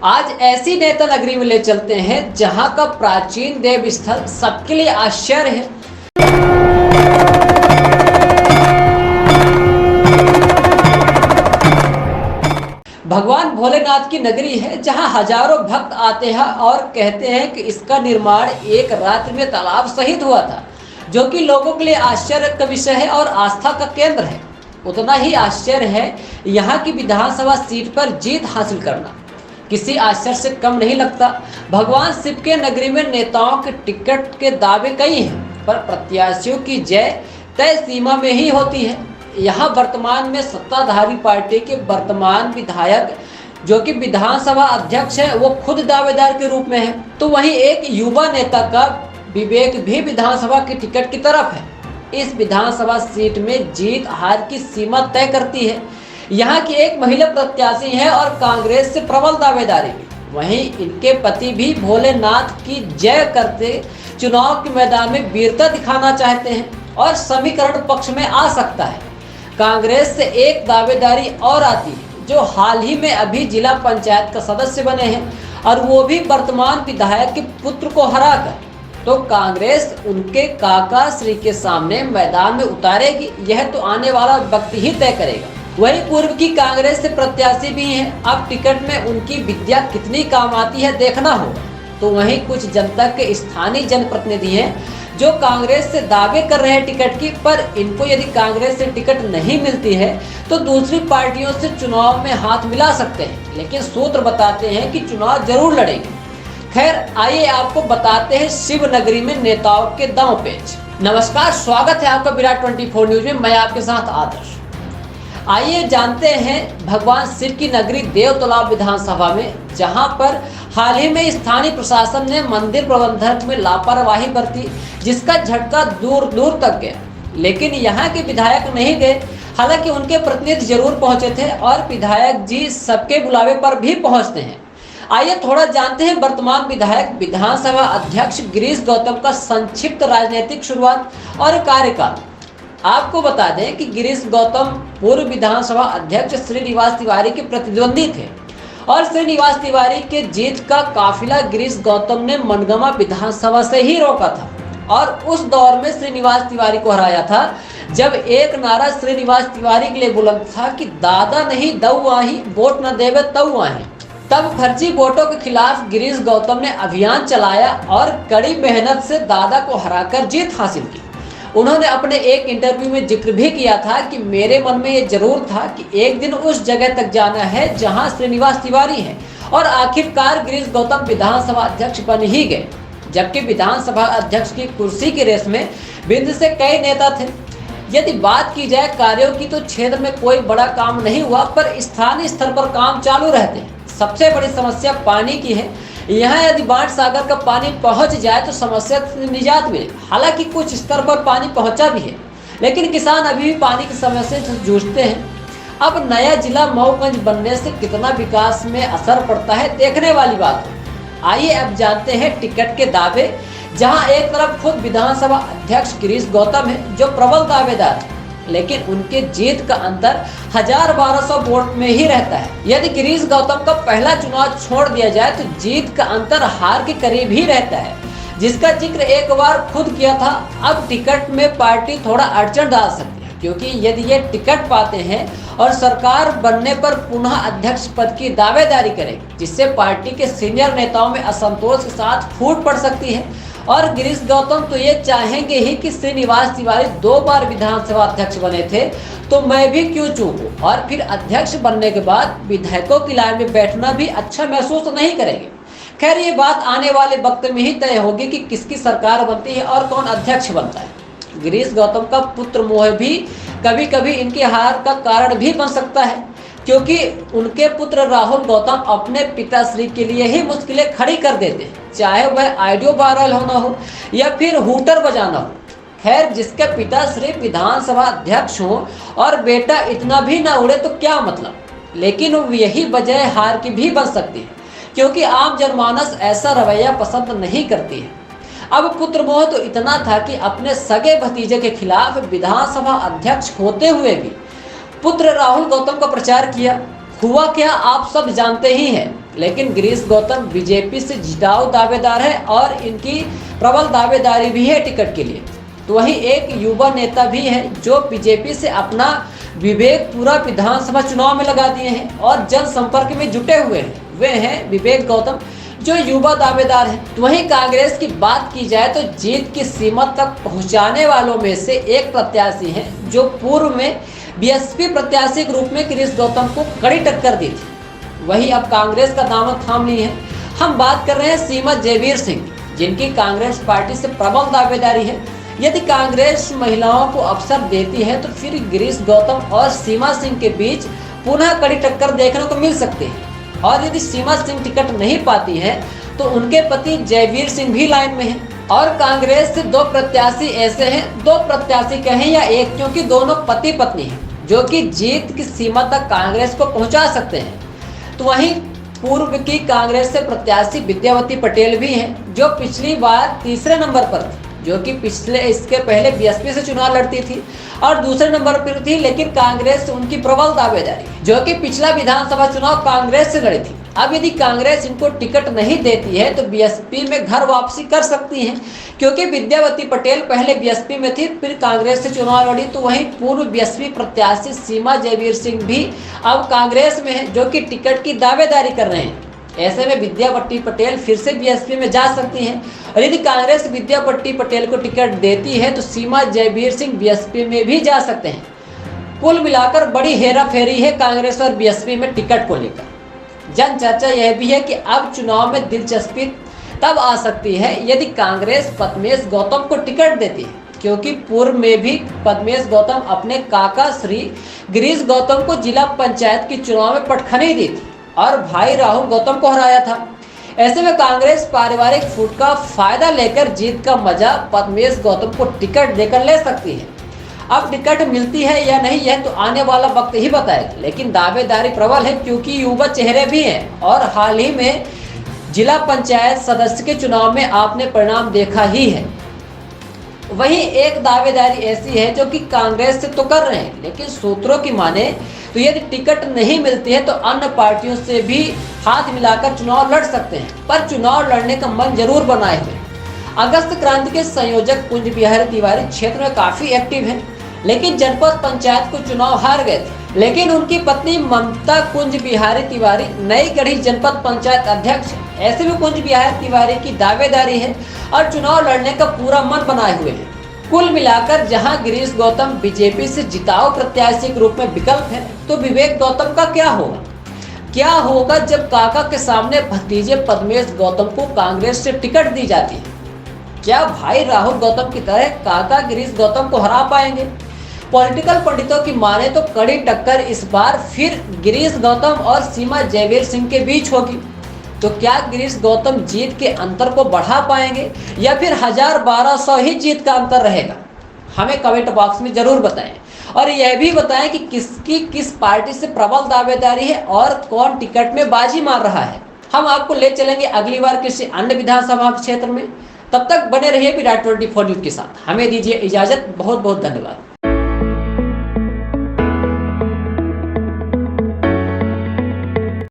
आज ऐसी नेता नगरी में ले चलते हैं जहां का प्राचीन देव स्थल सबके लिए आश्चर्य है। भगवान भोलेनाथ की नगरी है जहां हजारों भक्त आते हैं और कहते हैं कि इसका निर्माण एक रात्रि में तालाब सहित हुआ था, जो कि लोगों के लिए आश्चर्य का विषय है और आस्था का केंद्र है। उतना ही आश्चर्य है यहाँ की विधानसभा सीट पर जीत हासिल करना। किसी आश्चर्य से कम नहीं लगता। भगवान शिव के नगरी में नेताओं के टिकट के दावे कई हैं, पर प्रत्याशियों की जय तय सीमा में ही होती है। यहाँ वर्तमान में सत्ताधारी पार्टी के वर्तमान विधायक जो कि विधानसभा अध्यक्ष है, वो खुद दावेदार के रूप में है, तो वहीं एक युवा नेता का विवेक भी विधानसभा के टिकट की तरफ है। इस विधानसभा सीट में जीत हार की सीमा तय करती है। यहाँ की एक महिला प्रत्याशी है और कांग्रेस से प्रबल दावेदारी भी। वहीं इनके पति भी भोलेनाथ की जय करते चुनाव के मैदान में वीरता दिखाना चाहते हैं और समीकरण पक्ष में आ सकता है। कांग्रेस से एक दावेदारी और आती है जो हाल ही में अभी जिला पंचायत का सदस्य बने हैं और वो भी वर्तमान विधायक के पुत्र को हराकर, तो कांग्रेस उनके काका श्री के सामने मैदान में उतारेगी, यह तो आने वाला वक्त ही तय करेगा। वहीं पूर्व की कांग्रेस से प्रत्याशी भी हैं। अब टिकट में उनकी विद्या कितनी काम आती है देखना होगा। तो वहीं कुछ जनता के स्थानीय जनप्रतिनिधि हैं जो कांग्रेस से दावे कर रहे हैं टिकट की, पर इनको यदि कांग्रेस से टिकट नहीं मिलती है तो दूसरी पार्टियों से चुनाव में हाथ मिला सकते हैं, लेकिन सूत्र बताते हैं कि चुनाव जरूर लड़ेंगे। खैर, आइए आपको बताते हैं शिव नगरी में नेताओं के दांव पेच। नमस्कार, स्वागत है आपका विराट 24 न्यूज में। मैं आपके साथ आदर्श। आइए जानते हैं भगवान शिव की नगरी देवतलाब विधानसभा में, जहां पर हाल ही में स्थानीय प्रशासन ने मंदिर प्रबंधक में लापरवाही बरती, जिसका झटका दूर दूर तक गया। लेकिन यहाँ के विधायक नहीं गए, हालांकि उनके प्रतिनिधि जरूर पहुंचे थे और विधायक जी सबके बुलावे पर भी पहुंचते हैं। आइए थोड़ा जानते हैं वर्तमान विधायक विधानसभा अध्यक्ष गिरीश गौतम का संक्षिप्त राजनीतिक शुरुआत और कार्यकाल। आपको बता दें कि गिरीश गौतम पूर्व विधानसभा अध्यक्ष श्रीनिवास तिवारी के प्रतिद्वंदी थे और श्रीनिवास तिवारी के जीत का काफिला गिरीश गौतम ने मनगमा विधानसभा से ही रोका था और उस दौर में श्रीनिवास तिवारी को हराया था, जब एक नारा श्रीनिवास तिवारी के लिए बुलंद था कि दादा नहीं दऊ आही, वोट न देवे तऊ आही। तब फर्जी वोटों के खिलाफ गिरीश गौतम ने अभियान चलाया और कड़ी मेहनत से दादा को हराकर जीत हासिल की। उन्होंने अपने एक इंटरव्यू में जिक्र भी किया था कि मेरे मन में ये जरूर था कि एक दिन उस जगह तक जाना है जहां श्रीनिवास तिवारी है, और आखिरकार गिरीश गौतम विधानसभा अध्यक्ष बन ही गए। जबकि विधानसभा अध्यक्ष की कुर्सी की रेस में बिंद से कई नेता थे। यदि बात की जाए कार्यों की, तो क्षेत्र में कोई बड़ा काम नहीं हुआ, पर स्थानीय स्तर पर काम चालू रहते हैं। सबसे बड़ी समस्या पानी की है। यहाँ यदि बाढ़ सागर का पानी पहुँच जाए तो समस्या से निजात मिले। हालांकि कुछ स्तर पर पानी पहुँचा भी है, लेकिन किसान अभी भी पानी की समस्या से जूझते हैं। अब नया जिला मऊगंज बनने से कितना विकास में असर पड़ता है, देखने वाली बात है। आइए अब जानते हैं टिकट के दावे। जहां एक तरफ खुद विधानसभा अध्यक्ष गिरीश गौतम है जो प्रबल दावेदार है, लेकिन उनके जीत का अंतर 1200 वोट में ही रहता है। यदि गिरीश गौतम का पहला चुनाव छोड़ दिया जाए तो जीत का अंतर हार के करीब ही रहता है, जिसका जिक्र एक बार खुद किया था। अब टिकट में पार्टी थोड़ा अड़चन डाल सकती है, क्योंकि यदि ये टिकट पाते हैं और सरकार बनने पर पुनः अध्यक्ष पद की दावेदारी करेगी, जिससे पार्टी के सीनियर नेताओं में असंतोष के साथ फूट पड़ सकती है। और गिरीश गौतम तो ये चाहेंगे ही कि श्रीनिवास तिवारी 2 बार विधानसभा अध्यक्ष बने थे, तो मैं भी क्यों चूकूं, और फिर अध्यक्ष बनने के बाद विधायकों की लाइन में बैठना भी अच्छा महसूस नहीं करेंगे। खैर, ये बात आने वाले वक्त में ही तय होगी कि किसकी सरकार बनती है और कौन अध्यक्ष बनता है। गिरीश गौतम का पुत्र मोह भी कभी कभी इनके हार का कारण भी बन सकता है, क्योंकि उनके पुत्र राहुल गौतम अपने पिताश्री के लिए ही मुश्किलें खड़ी कर देते हैं, चाहे वह ऑडियो वायरल होना हो या फिर हूटर बजाना हो। खैर, जिसके पिताश्री विधानसभा अध्यक्ष हो और बेटा इतना भी ना उड़े तो क्या मतलब। लेकिन यही वजह हार की भी बन सकती है, क्योंकि आम जनमानस ऐसा रवैया पसंद नहीं करती है। अब पुत्र मोह तो इतना था कि अपने सगे भतीजे के खिलाफ विधानसभा अध्यक्ष होते हुए भी पुत्र राहुल गौतम का प्रचार किया। हुआ क्या आप सब जानते ही हैं। लेकिन गिरीश गौतम बीजेपी से जिताऊ दावेदार है और इनकी प्रबल दावेदारी भी है टिकट के लिए। तो वहीं एक युवा नेता भी है जो बीजेपी से अपना विवेक पूरा विधानसभा चुनाव में लगा दिए हैं और जनसंपर्क में जुटे हुए हैं। वे हैं विवेक गौतम, जो युवा दावेदार है। तो वहीं कांग्रेस की बात की जाए तो जीत की सीमा तक पहुंचाने वालों में से एक प्रत्याशी है जो पूर्व में बीएसपी प्रत्याशी के रूप में गिरीश गौतम को कड़ी टक्कर दी थी। वही अब कांग्रेस का दामन थाम ली है। हम बात कर रहे हैं सीमा जयवीर सिंह, जिनकी कांग्रेस पार्टी से प्रबल दावेदारी है। यदि कांग्रेस महिलाओं को अवसर देती है तो फिर गिरीश गौतम और सीमा सिंह के बीच पुनः कड़ी टक्कर देखने को मिल सकती है। और यदि सीमा सिंह टिकट नहीं पाती है तो उनके पति जयवीर सिंह भी लाइन में हैं। और कांग्रेस से दो प्रत्याशी ऐसे हैं, दो प्रत्याशी कहें या एक, क्योंकि दोनों पति पत्नी हैं, जो कि जीत की सीमा तक कांग्रेस को पहुंचा सकते हैं। तो वहीं पूर्व की कांग्रेस से प्रत्याशी विद्यावती पटेल भी हैं, जो पिछली बार तीसरे नंबर पर थी, जो कि इसके पहले बीएसपी से चुनाव लड़ती थी और दूसरे नंबर पर थी, लेकिन कांग्रेस उनकी प्रबल दावेदारी, जो कि पिछला विधानसभा चुनाव कांग्रेस से लड़ी थी। अब यदि कांग्रेस इनको टिकट नहीं देती है तो बीएसपी में घर वापसी कर सकती हैं, क्योंकि विद्यावती पटेल पहले बीएसपी में थी, फिर कांग्रेस से चुनाव लड़ी। तो वहीं पूर्व बीएसपी प्रत्याशी सीमा जयवीर सिंह भी अब कांग्रेस में है, जो कि टिकट की दावेदारी कर रहे हैं। ऐसे में विद्यावती पटेल फिर से बीएसपी में जा सकती हैं और यदि कांग्रेस विद्यावती पटेल को टिकट देती है तो सीमा जयवीर सिंह बीएसपी में भी जा सकते हैं। कुल मिलाकर बड़ी हेरा फेरी है कांग्रेस और बीएसपी में टिकट को लेकर। जन चर्चा यह भी है कि अब चुनाव में दिलचस्पी तब आ सकती है यदि कांग्रेस पद्मेश गौतम को टिकट देती है, क्योंकि पूर्व में भी पद्मेश गौतम अपने काका श्री गिरीश गौतम को जिला पंचायत की चुनाव में पटखनी दी थी और भाई राहुल गौतम को हराया था। ऐसे में कांग्रेस पारिवारिक फूट का फायदा लेकर जीत का मजा पद्मेश गौतम को टिकट देकर ले सकती है। अब टिकट मिलती है या नहीं यह तो आने वाला वक्त ही बताएगा, लेकिन दावेदारी प्रबल है क्योंकि युवा चेहरे भी हैं और हाल ही में जिला पंचायत सदस्य के चुनाव में आपने परिणाम देखा ही है। वहीं एक दावेदारी ऐसी है जो कि कांग्रेस से तो कर रहे हैं, लेकिन सूत्रों की माने तो यदि टिकट नहीं मिलती है तो अन्य पार्टियों से भी हाथ मिलाकर चुनाव लड़ सकते हैं, पर चुनाव लड़ने का मन जरूर बनाए हुए। अगस्त क्रांति के संयोजक कुंज बिहारी तिवारी क्षेत्र में काफी एक्टिव हैं, लेकिन जनपद पंचायत को चुनाव हार गए थे। लेकिन उनकी पत्नी ममता कुंज बिहारी तिवारी नई गढ़ी जनपद पंचायत अध्यक्ष है। ऐसे में कुंज बिहारी तिवारी की दावेदारी है और चुनाव लड़ने का पूरा मन बनाए हुए हैं। कुल मिलाकर जहां गिरीश गौतम बीजेपी से जिताऊ प्रत्याशी के रूप में विकल्प है, तो विवेक गौतम का क्या होगा जब काका के सामने भतीजे पद्मेश गौतम को कांग्रेस से टिकट दी जाती है? क्या भाई राहुल गौतम की तरह काका गिरीश गौतम को हरा पाएंगे? पॉलिटिकल पंडितों की माने तो कड़ी टक्कर इस बार फिर गिरीश गौतम और सीमा जयवीर सिंह के बीच होगी। तो क्या गिरीश गौतम जीत के अंतर को बढ़ा पाएंगे या फिर 1000-1200 ही जीत का अंतर रहेगा? हमें कमेंट बॉक्स में जरूर बताएं और यह भी बताएं कि किसकी किस पार्टी से प्रबल दावेदारी है और कौन टिकट में बाजी मार रहा है। हम आपको ले चलेंगे अगली बार किसी अन्य विधानसभा क्षेत्र में। तब तक बने रहिए विराट 24 न्यूज के साथ। हमें दीजिए इजाजत। बहुत बहुत धन्यवाद।